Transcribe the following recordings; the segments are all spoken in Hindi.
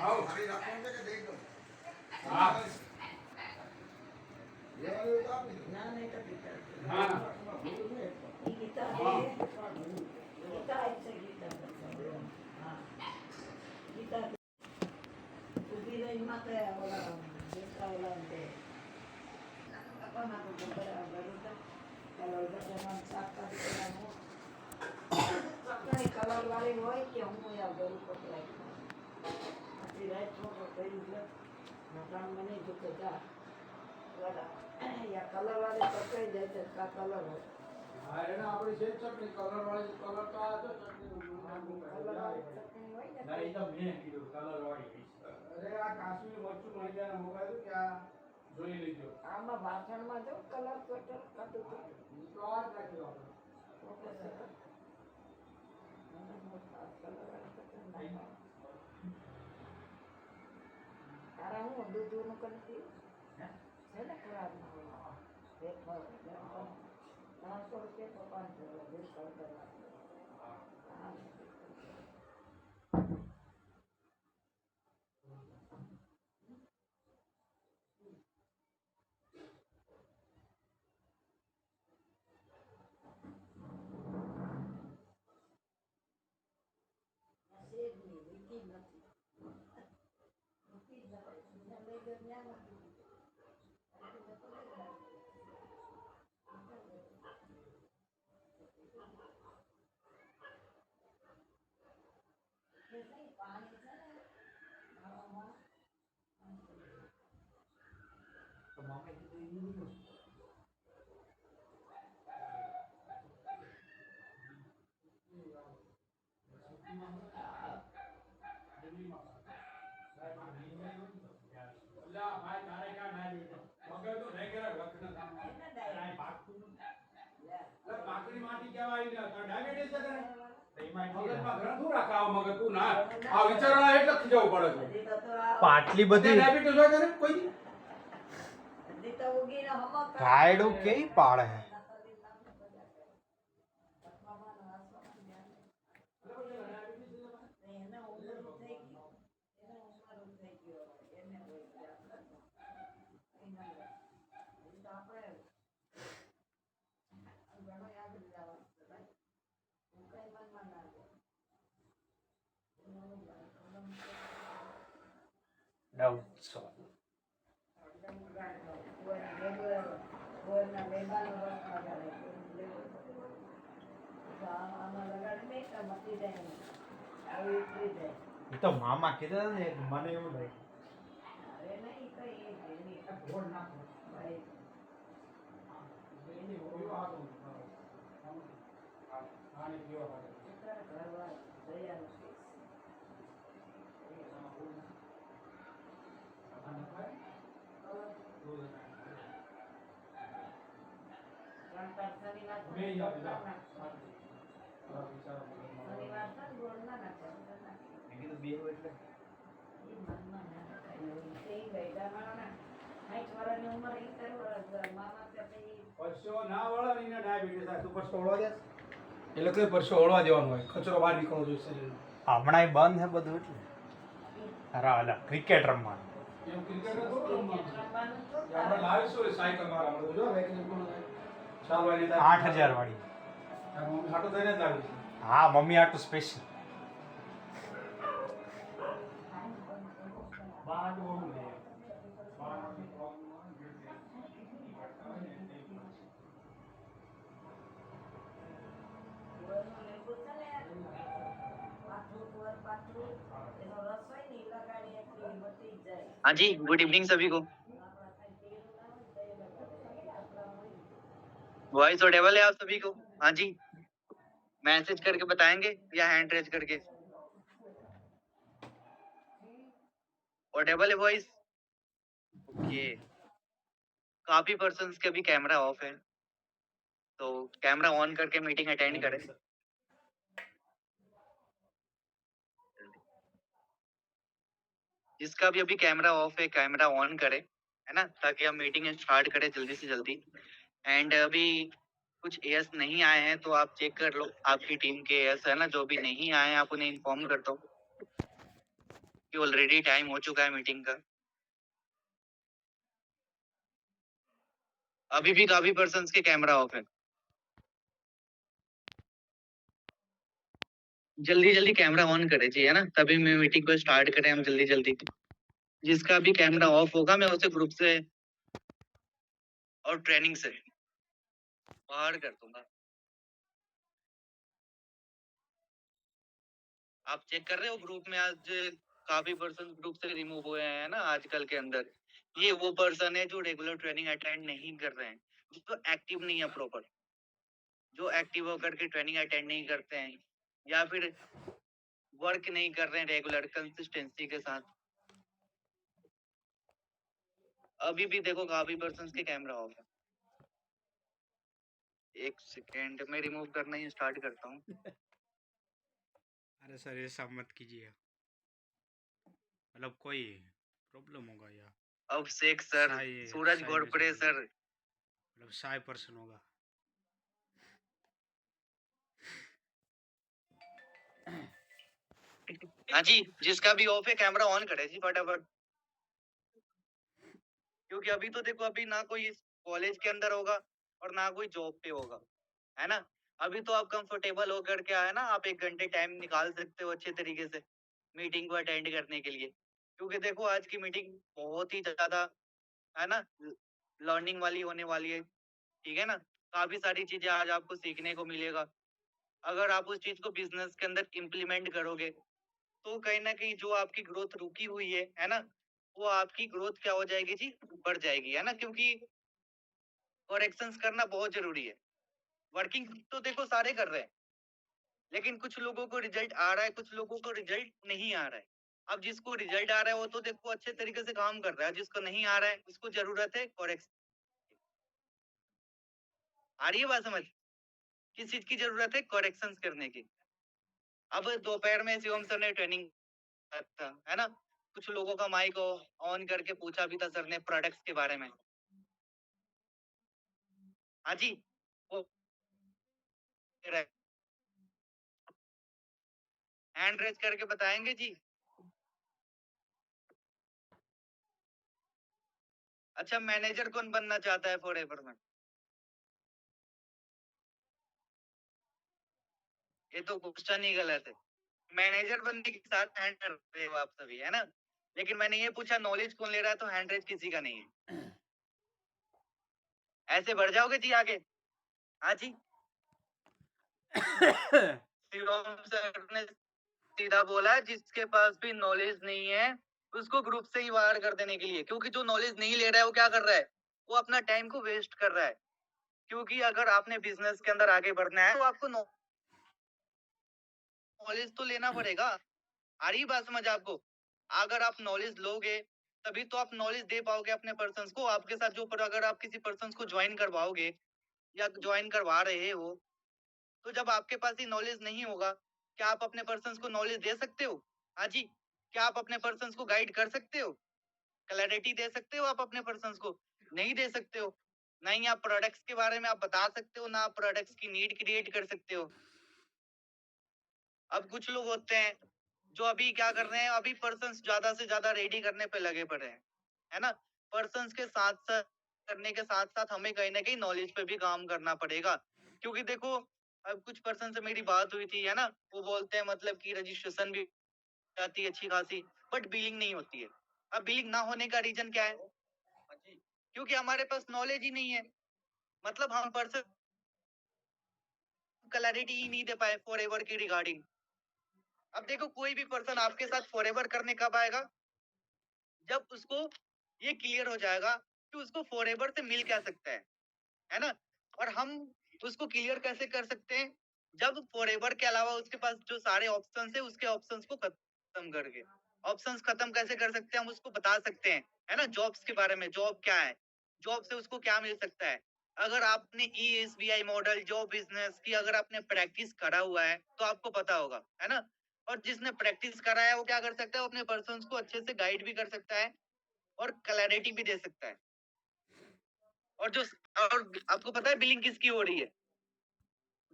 કલર વાળી હોય કે હું ઘર ઉપર રાઈટ ફોટો કરી દે મને જોકે જા યા કલર વાળી પકડી જાય છે કા કલર હોય હા એને આપણી છે ચટણી કલર વાળી કલર તો આ તો ચટણી કલર વાળી ચટણી હોય ને ના એ તો મેં કીધું કલર વાળી અરે આ કાશ્મીર મરચું મળી જાય મોબાઈલ કે આ જોઈ લેજો આમાં વાસણમાં જો કલર કોટર કાટું તો આ જ રાખ્યો આપણે તારા હું દૂધ નું કરતી છે ને ખરાબ ₹900 તો 500 ડિસ્કાઉન્ટ કરવા પાટલી બધી ગાયડું કેવી પાડે હે તો મામા કીધા ને મને એવું લાગે એટલે પરસો ઓળવા દેવાનું હોય કચરો બહાર નીકળવો જોઈએ શરીર હમણાં બંધ હે બધું એટલે અરે અલા ક્રિકેટ રમવાનું એમ ક્રિકેટ આપણે લાવીશું સાયકલ મારા આપણે જો ચાલ વાળી 8000 વાળી હાટો થઈને જ લાવીશું હા મમ્મી આટલું સ્પેશિયલ हाँ जी, गुड इवनिंग सभी को। वॉइस ऑडिबल है आप सभी को? हाँ जी, मैसेज करके बताएंगे या हैंड रेज करके? ऑडिबल है वॉइस? ओके। काफी पर्सन्स के अभी कैमरा ऑफ है, तो कैमरा ऑन करके मीटिंग अटेंड करें। जिसका भी अभी कैमरा ऑफ है कैमरा ऑन करे, है ना, ताकि हम मीटिंग स्टार्ट करें जल्दी से जल्दी। एंड अभी कुछ एएस नहीं आए हैं तो आप चेक कर लो आपकी टीम के एएस है ना, जो भी नहीं आए हैं आप उन्हें इन्फॉर्म कर दो। कि ऑलरेडी टाइम हो चुका है मीटिंग का। अभी भी काफी पर्सन्स के कैमरा ऑफ है। जल्दी जल्दी कैमरा ऑन करे जी, है ना, तभी मैं मीटिंग को स्टार्ट करें हम जल्दी जल्दी। जिसका भी कैमरा ऑफ होगा मैं उसे ग्रुप से और ट्रेनिंग से बाहर कर दूंगा। आप चेक कर रहे हो ग्रुप में आज काफी पर्सन ग्रुप से रिमूव हुए हैं ना आजकल के अंदर। ये वो पर्सन है जो रेगुलर ट्रेनिंग अटेंड नहीं कर रहे हैं, जो एक्टिव नहीं है प्रॉपर, जो एक्टिव होकर के ट्रेनिंग अटेंड नहीं करते हैं या फिर वर्क नहीं कर रहे हैं रेगुलर कंसिस्टेंसी के साथ। अभी भी देखो काफी पर्सन के कैमरा ऑफ है। एक सेकेंड में रिमूव करना ही स्टार्ट करता हूँ। अरे सर ऐसा मत कीजिए, मतलब कोई प्रॉब्लम होगा या अब शेख सर, शाय सूरज शाय घोरपड़े में सर, मतलब शाय पर्सन होगा। हाँ जी, जिसका भी ऑफ है कैमरा ऑन करे जी फटाफट। क्योंकि अभी तो देखो अभी ना कोई कॉलेज के अंदर होगा और ना कोई जॉब पे होगा, है ना। अभी तो आप कंफर्टेबल होकर के आए ना, आप 1 घंटे टाइम निकाल सकते हो अच्छे तरीके से मीटिंग को अटेंड करने के लिए। क्योंकि देखो आज की मीटिंग बहुत ही ज्यादा, है ना, लर्निंग वाली होने वाली है, ठीक है ना। काफी सारी चीजें आज आपको सीखने को मिलेगा। अगर आप उस चीज को बिजनेस के अंदर इम्प्लीमेंट करोगे तो कहीं ना कहीं जो आपकी ग्रोथ रुकी हुई है ना, वो आपकी ग्रोथ क्या हो जाएगी जी, बढ़ जाएगी, है ना। क्योंकि करेक्शंस करना बहुत जरूरी है। वर्किंग तो देखो सारे कर रहे हैं, लेकिन कुछ लोगों को रिजल्ट आ रहा है, कुछ लोगों को रिजल्ट नहीं आ रहा है। अब जिसको रिजल्ट आ रहा है वो तो देखो अच्छे तरीके से काम कर रहा है, जिसको नहीं आ रहा है उसको जरूरत है करेक्शन। आ रही है बात समझ? किस चीज की जरूरत है? करेक्शंस करने की। अब दोपहर में शिवम सर ने ट्रेनिंग था, है ना। कुछ लोगों का माइक ऑन करके पूछा भी था सर ने प्रोडक्ट्स के बारे में। हाँ जी, वो हैंड रेज करके बताएंगे जी। अच्छा, मैनेजर कौन बनना चाहता है फॉरएवर में? ये तो क्वेश्चन ही गलत है। मैनेजर बनने के साथ हैंड रहे हो आप सभी, है ना। लेकिन मैंने ये पूछा नॉलेज कौन ले रहा है, तो हैंड रेज किसी का नहीं है। ऐसे बढ़ जाओगे जी आगे। हाँ जी, शिवम सर ने सीधा बोला जिसके पास भी नॉलेज नहीं है उसको ग्रुप से ही बाहर कर देने के लिए। क्योंकि जो नॉलेज नहीं ले रहा है वो क्या कर रहा है, वो अपना टाइम को वेस्ट कर रहा है। क्योंकि अगर आपने बिजनेस के अंदर आगे बढ़ना है तो आपको नॉलेज तो लेना पड़ेगा। आ रही बात समझ आपको? अगर आप नॉलेज लोगे तभी तो आप नॉलेज दे पाओगे अपने पर्सन को। आपके साथ जो अगर आप किसी पर्सन को ज्वाइन करवाओगे या ज्वाइन करवा रहे हो, तो जब आपके पास ही नॉलेज नहीं होगा, क्या आप अपने पर्सन को नॉलेज दे सकते हो? हाँ जी, क्या आप अपने पर्सन को गाइड कर सकते हो? क्लैरिटी दे सकते हो आप अपने पर्सन को? नहीं दे सकते हो। नहीं आप प्रोडक्ट्स के बारे में आप बता सकते हो, ना आप प्रोडक्ट्स की नीड क्रिएट कर सकते हो। अब कुछ लोग होते हैं जो अभी क्या कर रहे हैं, अभी पर्सन्स ज्यादा से ज्यादा रेडी करने पे लगे पड़े हैं, है ना। पर्सन्स के साथ साथ करने के साथ साथ हमें कहीं ना कहीं नॉलेज पे भी काम करना पड़ेगा। क्योंकि देखो अब कुछ पर्सन से मेरी बात हुई थी, है ना, वो बोलते हैं मतलब कि रजिस्ट्रेशन भी जाती है अच्छी खासी, बट बिलिंग नहीं होती है। अब बिलिंग ना होने का रीजन क्या है? क्योंकि हमारे पास नॉलेज ही नहीं है। मतलब हम पर्सन क्लैरिटी ही नहीं दे पाए फॉरएवर की रिगार्डिंग। अब देखो कोई भी पर्सन आपके साथ फॉरएवर करने कब आएगा, जब उसको ये क्लियर हो जाएगा कि उसको फॉरएवर से मिल क्या सकता है ना। और हम उसको क्लियर कैसे कर सकते हैं, जब फॉरएवर के अलावा उसके पास जो सारे ऑप्शंस है उसके ऑप्शंस को खत्म करके। ऑप्शंस खत्म कैसे कर सकते हैं, हम उसको बता सकते हैं, है ना। जॉब्स के बारे में, जॉब क्या है, जॉब से उसको क्या मिल सकता है। अगर आपने ESBI मॉडल जॉब बिजनेस की अगर आपने प्रैक्टिस करा हुआ है तो आपको पता होगा, है ना। और जिसने प्रैक्टिस करा है वो क्या कर सकता है, अपने पर्सन्स को अच्छे से गाइड भी कर सकता है और क्लैरिटी भी दे सकता है। और जो और आपको पता है बिलिंग किसकी हो रही है?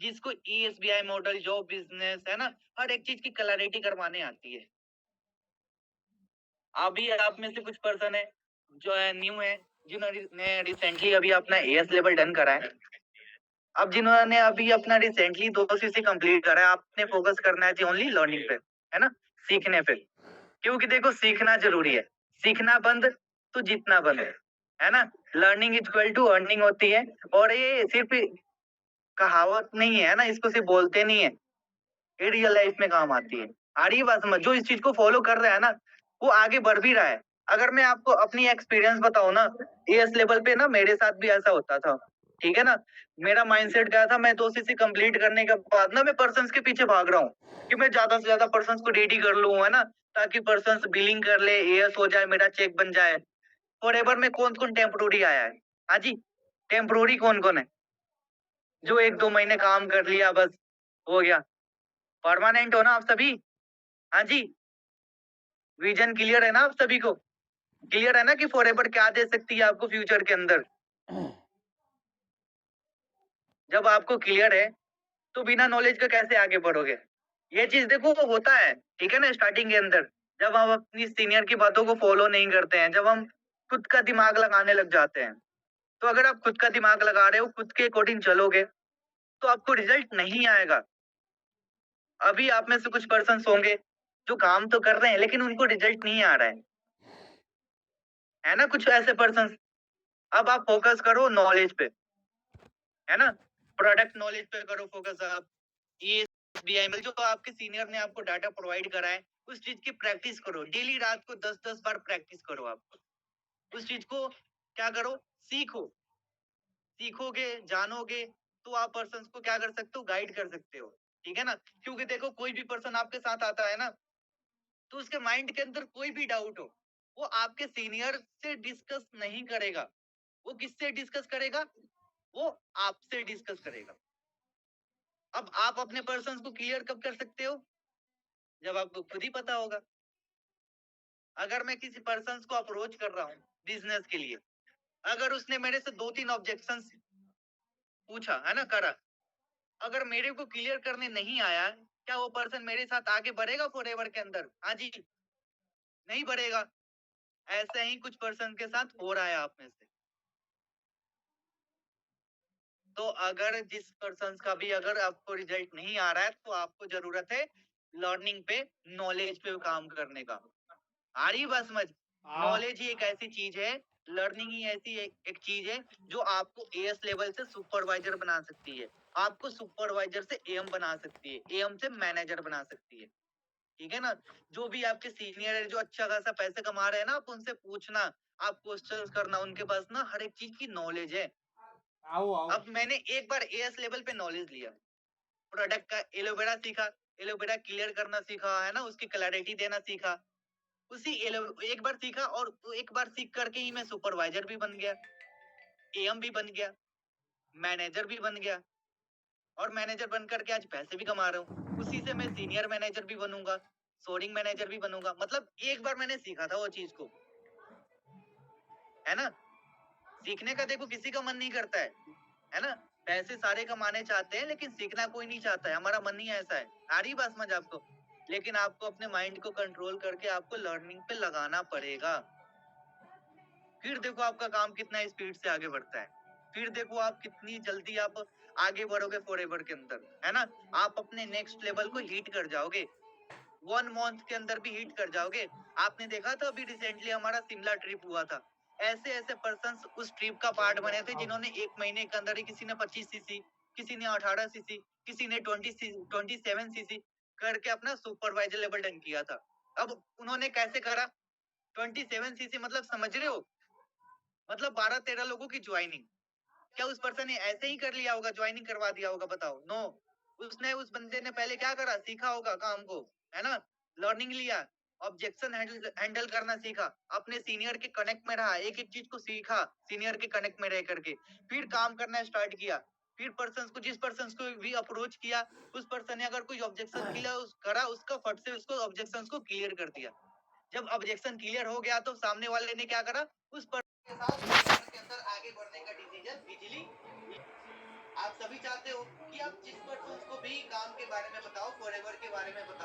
जिसको ESBI मॉडल जॉब बिजनेस, है ना, हर एक चीज की क्लैरिटी करवाने आती है। अभी आप में से कुछ पर्सन है जो है न्यू है, जिन्होंने रिसेंटली अभी अपना एएस लेवल डन करा है। अब जिन्होंने अभी अपना रिसेंटली 2 सीसी कंप्लीट करा है, आपने फोकस करना है ओनली लर्निंग पे, है ना, सीखने पे। क्योंकि देखो सीखना जरूरी है, सीखना बंद तो जीतना बंद है ना। Learning is equal to earning होती है, और ये सिर्फ कहावत नहीं है ना, इसको सिर्फ बोलते नहीं है, ये रियल लाइफ में काम आती है। आ रही है बात समझ? जो इस चीज को फॉलो कर रहा है ना, वो आगे बढ़ भी रहा है। अगर मैं आपको अपनी एक्सपीरियंस बताऊं ना, एएस लेवल पे ना मेरे साथ भी ऐसा होता था, ठीक है ना। मेरा माइंडसेट क्या था, मैं 2 सीसी कंप्लीट करने के बाद ना मैं पर्सन्स के पीछे भाग रहा हूँ कि मैं ज्यादा से ज्यादा पर्सन्स को रेडी कर लूं, है ना, ताकि पर्सन्स बिलिंग कर ले, एएस हो जाए, मेरा चेक बन जाए। फॉरएवर में कौन कौन टेम्पोररी आया है? हाँ जी, टेम्पोररी कौन कौन है? जो 1-2 महीने काम कर लिया बस हो गया। परमानेंट हो ना आप सभी? हाँ जी, विजन क्लियर है ना आप सभी को? क्लियर है ना कि फॉरएवर क्या दे सकती है आपको फ्यूचर के अंदर? जब आपको क्लियर है तो बिना नॉलेज के कैसे आगे बढ़ोगे? ये चीज देखो वो होता है, ठीक है ना, स्टार्टिंग के अंदर जब हम अपनी सीनियर की बातों को फॉलो नहीं करते हैं, जब हम खुद का दिमाग लगाने लग जाते हैं। तो अगर आप खुद का दिमाग लगा रहे हो, खुद के अकॉर्डिंग चलोगे, तो आपको रिजल्ट नहीं आएगा। अभी आप में से कुछ पर्सन होंगे जो काम तो कर रहे हैं लेकिन उनको रिजल्ट नहीं आ रहा है ना, कुछ ऐसे पर्सन। अब आप फोकस करो नॉलेज पे, है ना, प्रोडक्ट नॉलेज पे करो फोकस आप। ये बीआईएमएल जो आपके सीनियर ने आपको डाटा प्रोवाइड करा है, उस चीज की प्रैक्टिस करो डेली, रात को 10-10 बार प्रैक्टिस करो। आप उस चीज को क्या करो, सीखो। सीखोगे, जानोगे, तो आप पर्सन को क्या कर सकते हो, गाइड कर सकते हो, ठीक है ना। क्योंकि देखो कोई भी पर्सन आपके साथ आता है ना, तो उसके माइंड के अंदर कोई भी डाउट हो, वो आपके सीनियर से डिस्कस नहीं करेगा। वो किससे डिस्कस करेगा? वो आपसे डिस्कस करेगा। अब आप अपने पर्सन को क्लियर कब कर सकते हो? जब आपको खुद ही पता होगा। अगर मैं किसी पर्सन को अप्रोच कर रहा हूँ बिजनेस के लिए, अगर उसने मेरे से 2-3 ऑब्जेक्शन पूछा, है ना, करा, अगर मेरे को क्लियर करने नहीं आया, क्या वो पर्सन मेरे साथ आगे बढ़ेगा फॉरएवर के अंदर? हाँ जी, नहीं बढ़ेगा। ऐसे ही कुछ पर्सन के साथ हो रहा है आप में से। तो अगर जिस पर्सन का भी अगर आपको रिजल्ट नहीं आ रहा है, तो आपको जरूरत है लर्निंग पे, नॉलेज पे काम करने का। आ रही बात समझ? नॉलेज ही एक ऐसी चीज है, लर्निंग ही ऐसी एक चीज है जो आपको एएस लेवल से सुपरवाइजर बना सकती है, आपको सुपरवाइजर से एएम बना सकती है, एएम से मैनेजर बना सकती है, ठीक है ना। जो भी आपके सीनियर है जो अच्छा खासा पैसे कमा रहे हैं ना, आप उनसे पूछना, आप क्वेश्चंस करना, उनके पास ना हर एक चीज की नॉलेज है। आओ आओ। अब मैंने एक बार एएस लेवल पे नॉलेज लिया, प्रोडक्ट का एलोवेरा सीखा, एलोवेरा क्लियर करना सीखा, है ना, उसकी क्लैरिटी देना सीखा। एक बार सीखा, और एक बार सीख करके ही मैं सुपरवाइजर भी बन गया, एएम भी बन गया, मैनेजर भी बन गया, और मैनेजर बन करके आज पैसे भी कमा रहा हूँ। उसी से मैं सीनियर मैनेजर भी बनूंगा, सोर्टिंग मैनेजर भी बनूंगा। मतलब एक बार मैंने सीखा था वो चीज को, है ना। सीखने का देखो किसी का मन नहीं करता है ना। पैसे सारे कमाने चाहते हैं लेकिन सीखना कोई नहीं चाहता है, हमारा मन ही ऐसा है। आ रही बात समझ आपको? लेकिन आपको अपने माइंड को कंट्रोल करके आपको लर्निंग पे लगाना पड़ेगा। फिर देखो आपका काम कितना स्पीड से आगे बढ़ता है, फिर देखो आप कितनी जल्दी आप आगे बढ़ोगे फॉरएवर के अंदर, है ना। आप अपने नेक्स्ट लेवल को हिट कर जाओगे, 1 मंथ के अंदर भी हिट कर जाओगे। आपने देखा था अभी रिसेंटली हमारा शिमला ट्रिप हुआ था, ऐसे ऐसे पर्सन उस ट्रिप का पार्ट बने थे जिन्होंने 1 महीने के अंदर ही, किसी ने 25 सीसी, किसी ने 18 सीसी, किसी ने 27 सीसी करके अपना सुपरवाइजर लेवल डन किया था। अब उन्होंने कैसे करा? 27 सीसी मतलब समझ रहे हो, मतलब 12-13 लोगों की ज्वाइनिंग। क्या उस पर्सन ने ऐसे ही कर लिया होगा, ज्वाइनिंग करवा दिया होगा? बताओ। नो, उसने, उस बंदे ने पहले क्या करा, सीखा होगा काम को, है ना, लर्निंग लिया, ऑब्जेक्शन हैंडल करना सीखा, अपने सीनियर के कनेक्ट में रहा, एक एक चीज को सीखा सीनियर के कनेक्ट में रह करके, फिर काम करना स्टार्ट किया। फिर पर्सन को, जिस पर्सन को भी अप्रोच किया, उस पर्सन ने अगर कोई ऑब्जेक्शन करा, उसका फट से उसको ऑब्जेक्शन को क्लियर कर दिया। जब ऑब्जेक्शन क्लियर हो गया तो सामने वाले ने क्या करा, उस पर्सन के साथ के अंदर आगे बढ़ने का डिसीजन इजीली। आप सभी चाहते हो कि आप जिस पर्सन को भी काम के बारे में बताओ, फॉरएवर के बारे में बताओ।